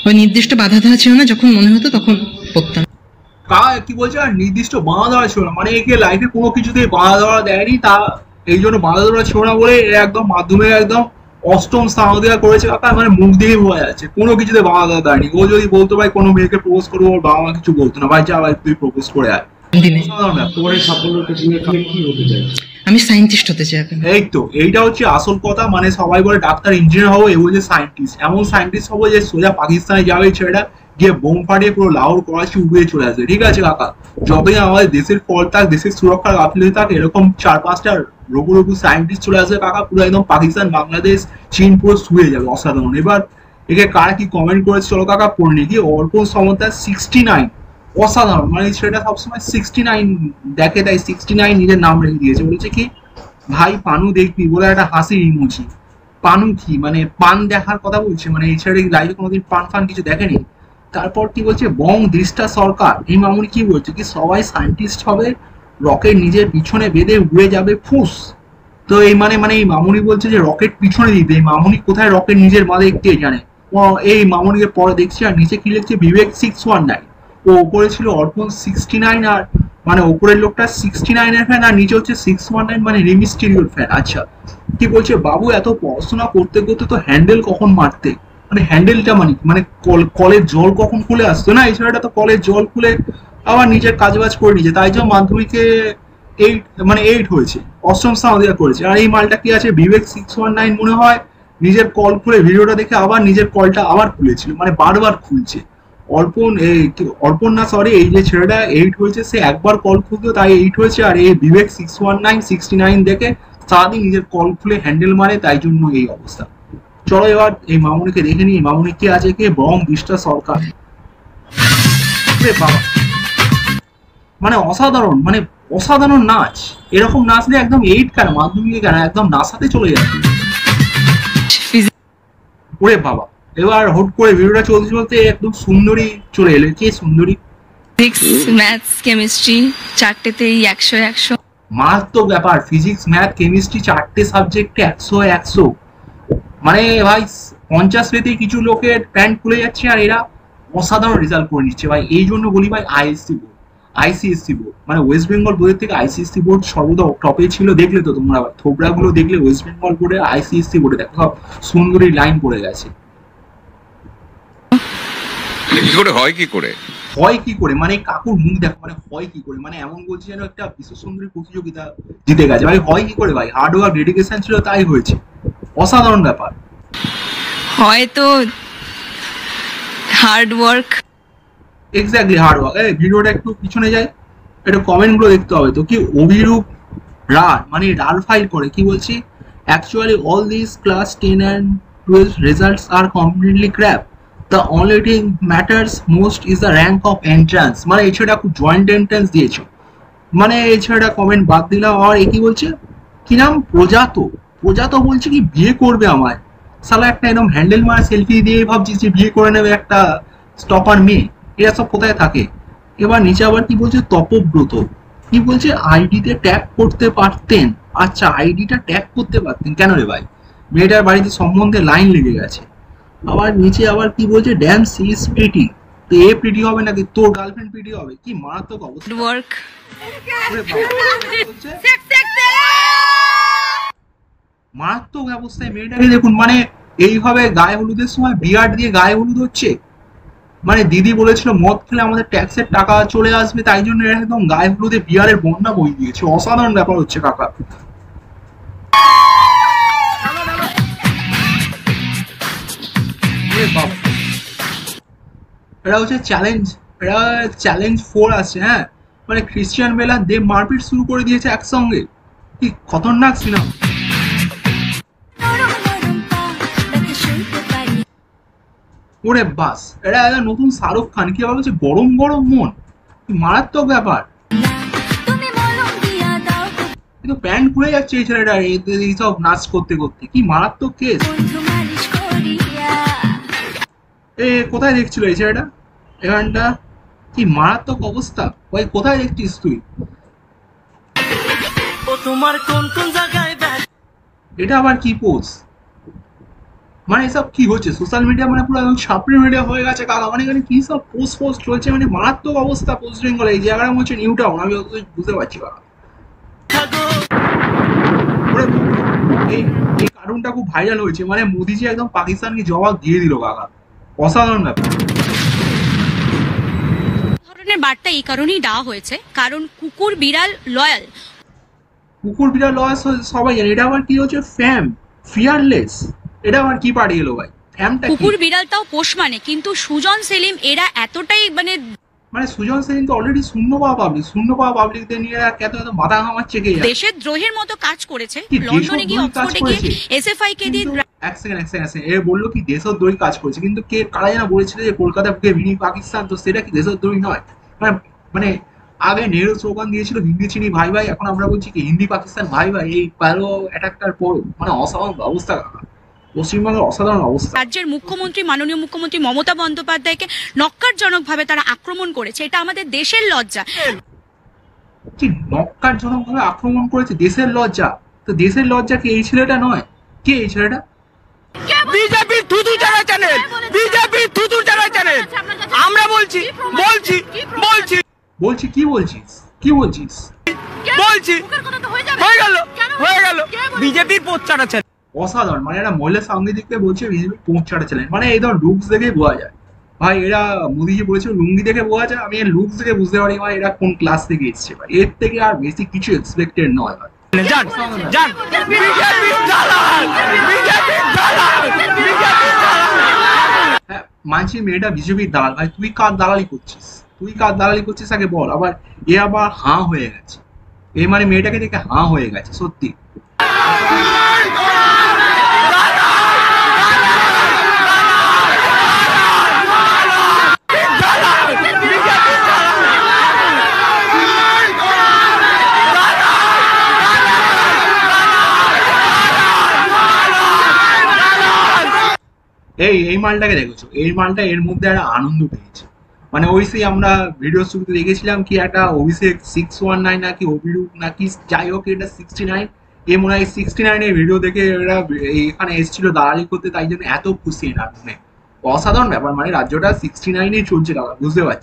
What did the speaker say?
ওই নির্দিষ্ট বাধা ধরা ছিল না, যখন মনে হতো তখন পড়তাম। কি বলছে, আর নির্দিষ্ট বাধা ধরা ছিল না, মানে একে লাইফে কোনো কিছুতেই বাধা ধরা দেয়নি, তা এই জন্য বাধা ধরা ছিল না বলে একদম মাধ্যমিক একদম অষ্টম স্থান অধিকার করেছে কাকা। মানে মুখ দিয়েই বোঝা যাচ্ছে কোনো কিছুতে বাধা দেয়নি। ও যদি বলতো ভাই কোনো মেয়েকে প্রপোজ করবো, ওর বাবা মা কিছু বলতো না, ভাই যা ভাই তুই প্রপোজ করে আয়। আমি সায়েন্টিস্ট হতে চাই। এই তো এইটা হচ্ছে আসল কথা। মানে সবাই বলে ডাক্তার ইঞ্জিনিয়ার হবো, এ বলছে সায়েন্টিস্ট। এমন সায়েন্টিস্ট হবো যে সোজা পাকিস্তানে যাবে ছেলেটা, গিয়ে বোম ফাটিয়ে পুরো লাহোর করাচি উড়িয়ে চলে আসবে। ঠিক আছে কাকা, যতই আমাদের দেশের ফল থাক, দেশের সুরক্ষার গাফিলতি থাক, এরকম 4-5টা রঘু রঘু সায়েন্টিস্ট চলে আসবে কাকা, পুরো একদম পাকিস্তান, বাংলাদেশ, চীন পুরো শুয়ে যাবে। অসাধারণ। এবার একে কারা কি কমেন্ট করেছে চলো কাকা পড়ে নি। কি অর্পণ সমতার 69, অসাধারণ। মানে ছেলেটা সবসময় 69 দেখে, তাই 69 নিজের নাম রেখে দিয়েছে। বলেছে কি ভাই পানু দেখবি বলে একটা হাসির ইমোজি। পানু কি মানে পান দেখার কথা বলছে, মানে এই ছেলে লাইফে কোনোদিন পান ফান কিছু দেখেনি। তারপর কি বলছে, বং দৃষ্টা সরকার, এই মামুনি কি বলছে কি সবাই সায়েন্টিস্ট হবে, রকেট নিজের পিছনে বেঁধে উড়ে যাবে ফুস। তো এই মানে এই মামুনি বলছে যে রকেট পিছনে দিতে, এই মামুনি কোথায় রকেট নিজের মাঝে কে জানে। এই মামুনিকে পরে দেখছি, আর নিচে কি লিখছে বিবেক 619, ও ওপরে ছিল অর্পণ 69, আর মানে ওপরের লোকটা 69 এর ফ্যান, আর নিচে হচ্ছে 619 মানে রিমিস্টেরিওর ফ্যান। আচ্ছা কি বলছে, বাবু এত পড়াশোনা করতে করতে তো হ্যান্ডেল কখন মারতে, মানে হ্যান্ডেলটা মানে কলের জল কখন খুলে আসতো না, এই ছেলেটা তো কলের জল খুলে আবার নিজের কাজবাজ করে নিয়েছে, তাই জন্য মাধ্যমিকে 8 হয়েছে, অষ্টম স্থান অধিকার করেছে। আর এই মালটা কি আছে বিবেক 619 মনে হয় নিজের কল খুলে ভিডিওটা দেখে আবার নিজের কলটা আবার খুলেছিল, মানে বারবার খুলছে। অর্পণ না সরি, এই যে ছেলেটা 8 হয়েছে, সে একবার কল খুলতো তাই 8 হয়েছে, আর এই বিবেক 619 69 দেখে সারাদিন নিজের কল খুলে হ্যান্ডেল মারে, তাই জন্য এই অবস্থা। চলো এবার এই মামুনিকে দেখে নি, মামুনি কে আছে, কে বং দৃষ্টা সরকার। বাবা মানে অসাধারণ, মানে অসাধারণ নাচ। এরকম নাচলে একদম 8 কেন মাধ্যমিকে কেন একদম নাচাতে চলে যাচ্ছে। ওরে বাবা, এবার হুট করে ভিডিওটা চলতে চলতে একদম সুন্দরী চলে এলো। কে সুন্দরী? ফিজিক্স ম্যাথস কেমিস্ট্রি চারটেতেই 100 মারাত্মক ব্যাপার। ফিজিক্স ম্যাথ কেমিস্ট্রি 4টে সাবজেক্টে 100 মানে ভাই 50 পেতেই কিছু লোকের প্যান্ট খুলে যাচ্ছে, আর এরা অসাধারণ রেজাল্ট করে নিচ্ছে ভাই। এই জন্য বলি ভাই আইসিএসসি বোর্ড মানে ওয়েস্ট বেঙ্গল বোর্ডের থেকে আইসিএসসি বোর্ড সর্বদা টপে ছিল। দেখলে তো তোমরা থোবরা গুলো দেখলে ওয়েস্ট বেঙ্গল বোর্ডে আইসিএসসি বোর্ডে দেখো সব সুন্দরী লাইন পড়ে গেছে। হয় কি করে মানে কাকুর মুখ দেখো, মানে হয় কি করে, মানে এমন বলছি যেন একটা বিশ্ব সুন্দরী প্রতিযোগিতা জিতে গেছে ভাই। হয় কি করে ভাই, হার্ড ওয়ার্ক ডেডিকেশন ছিল তাই হয়েছে। অসাধারণ ব্যাপার। হয়তো hard work, exactly hard work. ভিডিওটা একটু পিছনে যায়, একটু কমেন্ট গুলো দেখতে হবে তো। কি অভিরূপ রার মানে রার ফাইল করে কি বলছি, actually all this class 10 and 12 results are completely crap. The only thing matters most is the rank of entrance. মানে এই ছেলেটা খুব জয়েন্ট এন্ট্রান্স দিয়েছে, মানে এই ছেলেটা কমেন্ট বাদ দিলাম। আর কি বলছে কি নাম প্রজাত বলছে কি বিয়ে করবে আমায়। সালা একটা একদম হ্যান্ডেল মারা সেলফি দিয়ে ভাবছিস যে বিয়ে করে নেবে একটা স্টপার মেয়ে, এরা সব কোথায় থাকে। এবার নিচে আবার কি বলছে তপব্রত, কি বলছে আইডিতে ট্যাগ করতে পারতেন। আচ্ছা আইডিটা ট্যাগ করতে পারতেন কেন রে ভাই, মেয়েটার বাড়িতে সম্বন্ধে লাইন লেগে গেছে। আবার নিচে আবার কি বলছে ড্যাম সি ইজ প্রিটি, তো এ প্রিটি হবে নাকি তোর গার্লফ্রেন্ড প্রিটি হবে। কি মারাত্মক অবস্থা। মারাত্মক অবস্থায় মেয়েটাকে দেখুন, মানে এইভাবে গায়ে হলুদের সময় বিয়ার দিয়ে গায়ে হলুদ হচ্ছে। মানে দিদি বলেছিল মদ খেলে আমাদের ট্যাক্সের টাকা চলে আসবে, তাই জন্য একদম গায়ে হলুদে বিয়ারের বন্যা বই দিয়েছে। অসাধারণ ব্যাপার হচ্ছে কাকা। এটা হচ্ছে চ্যালেঞ্জ, এটা চ্যালেঞ্জ 4 আছে। হ্যাঁ মানে ক্রিশ্চিয়ান বেলা দেব মারপিট শুরু করে দিয়েছে একসঙ্গে, কি খতরনাক সিনেমা। ওরে বাস, এটা একটা নতুন শাহরুখ খান। কি বলছে গরম গরম মন, মারাত্মক ব্যাপার। কিন্তু প্যান্ট খুলে যাচ্ছে এই ছেলেটা এইসব নাচ করতে করতে, কি মারাত্মক কেস। এ কোথায় দেখছিল এই ছেলেটা এখানটা, কি মারাত্মক অবস্থা ভাই। কোথায় দেখছিস তুই? এটা আবার কি পোজ, মানে এসব কি হচ্ছে সোশ্যাল মিডিয়া, মানে পুরো ছাপড়ি মিডিয়া হয়ে গেছে কাকা। মানে এখানে কি সব পোস্ট চলছে, মানে মারাত্মক অবস্থা পোস্ট বেঙ্গলে। এই জায়গাটা হচ্ছে নিউ টাউন, আমি বুঝতে পারছি কাকা। এই এই কারণটা খুব ভাইরাল হয়েছে, মানে মোদিজি একদম পাকিস্তানকে জবাব দিয়ে দিল কাকা। অসাধারণ ব্যাপার। ধরনের বার্তা এই কারণেই দেওয়া হয়েছে কারণ কুকুর বিড়াল লয়াল। কুকুর বিড়াল লস সবাই জানে, এটা আবার কি হচ্ছে ফ্যাম ফিয়ারলেস, এটা আবার কি পাঠিয়ে গেলো ভাই ফ্যামটা? কুকুর বিড়ালটাও পোষ মানে, কিন্তু সুজন সেলিম এরা এতটাই মানে সুজন সেন তো অলরেডি শূন্য পাওয়া পাবলিকদের নিয়ে এত এত মাথা ঘামাচ্ছে কে? দেশের দ্রোহের মতো কাজ করেছে। লন্ডনে গিয়ে অক্সফোর্ডে গিয়ে এসএফআই কে দিয়ে এক সেকেন্ড এ বললো কি দেশদ্রোহী কাজ করেছে, কিন্তু কে কারা যেন বলেছিল যে কলকাতা থেকে মিনি পাকিস্তান, তো সেটা কি দেশদ্রোহী নয়? মানে আগে নেহরু স্লোগান দিয়েছিল হিন্দি চিনি ভাই ভাই, এখন আমরা বলছি কি হিন্দি পাকিস্তান ভাই ভাই। এই প্যারো অ্যাটাকটার পর মানে অসাধারণ অবস্থা, পশ্চিমবঙ্গের অসাধারণ অবস্থা। রাজ্যের মুখ্যমন্ত্রী মাননীয় মুখ্যমন্ত্রী মমতা বন্দ্যোপাধ্যায়কে নক্কারজনকভাবে তারা আক্রমণ করেছে, এটা আমাদের দেশের লজ্জা। কি নক্কারজনকভাবে আক্রমণ করেছে? দেশের লজ্জা? তো দেশের লজ্জা কি এই ছেলেটা নয়? কে এই ছেলেটা? বিজেপির থুতু চারা চ্যানেল, বিজেপির থুতু চারা চ্যানেল। আমরা বলছি কি বলছিস হয়ে গেল বিজেপির পোচ্চারা চ্যানেল। অসাধারণ, মানে এরা মহিলা সাংবাদিককে বলছে বিজেপি পৌঁছাটা চ্যানেল, মানে এই ধর লুকস দেখে বোঝা যায় ভাই। এরা মোদিজি বলেছিল লুঙ্গি দেখে বোঝা যায়, আমি এর লুকস দেখে বুঝতে পারি ভাই এরা কোন ক্লাস থেকে এসছে ভাই। এর থেকে আর বেশি কিছু এক্সপেক্টেড নয় ভাই। হ্যাঁ মানছি মেয়েটা বিজেপির দালাল ভাই, তুই কার দালালি করছিস আগে বল। আবার এ আবার হাঁ হয়ে গেছে, এই মানে মেয়েটাকে দেখে হাঁ হয়ে গেছে সত্যি। এই মালটাকে দেখেছো, এই মালটা এর মধ্যে একটা আনন্দ পেয়েছে। মানে ওই সেই আমরা ভিডিও শুরুতে দেখেছিলাম কি একটা অভিষেক 619 নাকি অভিরূপ নাকি যাই হোক এটা 69, এ মনে হয় 69 এর ভিডিও দেখে এরা এখানে এসেছিল দালালি করতে, তাই জন্য এত খুশি না। মানে অসাধারণ ব্যাপার, মানে রাজ্যটা 69 চলছে দাদা, বুঝতে পারছি।